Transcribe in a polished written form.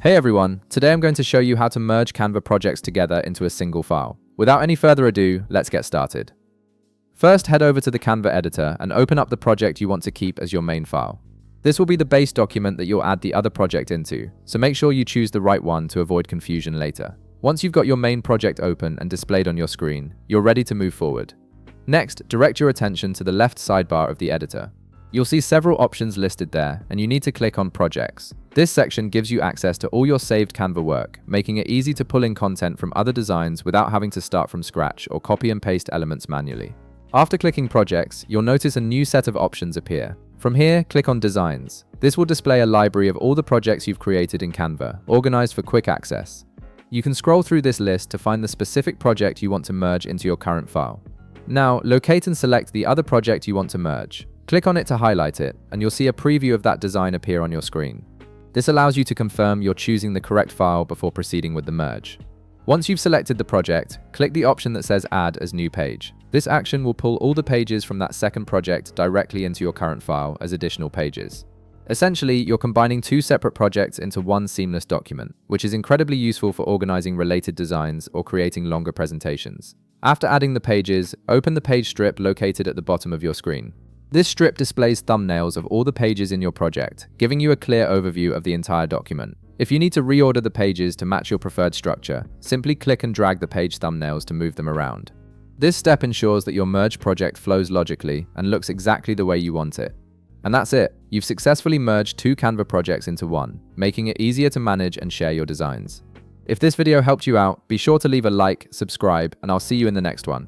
Hey everyone, today I'm going to show you how to merge Canva projects together into a single file. Without any further ado, let's get started. First, head over to the Canva editor and open up the project you want to keep as your main file. This will be the base document that you'll add the other project into, so make sure you choose the right one to avoid confusion later. Once you've got your main project open and displayed on your screen, you're ready to move forward. Next, direct your attention to the left sidebar of the editor. You'll see several options listed there, and you need to click on Projects. This section gives you access to all your saved Canva work, making it easy to pull in content from other designs without having to start from scratch or copy and paste elements manually. After clicking Projects, you'll notice a new set of options appear. From here, click on Designs. This will display a library of all the projects you've created in Canva, organized for quick access. You can scroll through this list to find the specific project you want to merge into your current file. Now, locate and select the other project you want to merge. Click on it to highlight it, and you'll see a preview of that design appear on your screen. This allows you to confirm you're choosing the correct file before proceeding with the merge. Once you've selected the project, click the option that says Add as New Page. This action will pull all the pages from that second project directly into your current file as additional pages. Essentially, you're combining two separate projects into one seamless document, which is incredibly useful for organizing related designs or creating longer presentations. After adding the pages, open the page strip located at the bottom of your screen. This strip displays thumbnails of all the pages in your project, giving you a clear overview of the entire document. If you need to reorder the pages to match your preferred structure, simply click and drag the page thumbnails to move them around. This step ensures that your merged project flows logically and looks exactly the way you want it. And that's it. You've successfully merged two Canva projects into one, making it easier to manage and share your designs. If this video helped you out, be sure to leave a like, subscribe, and I'll see you in the next one.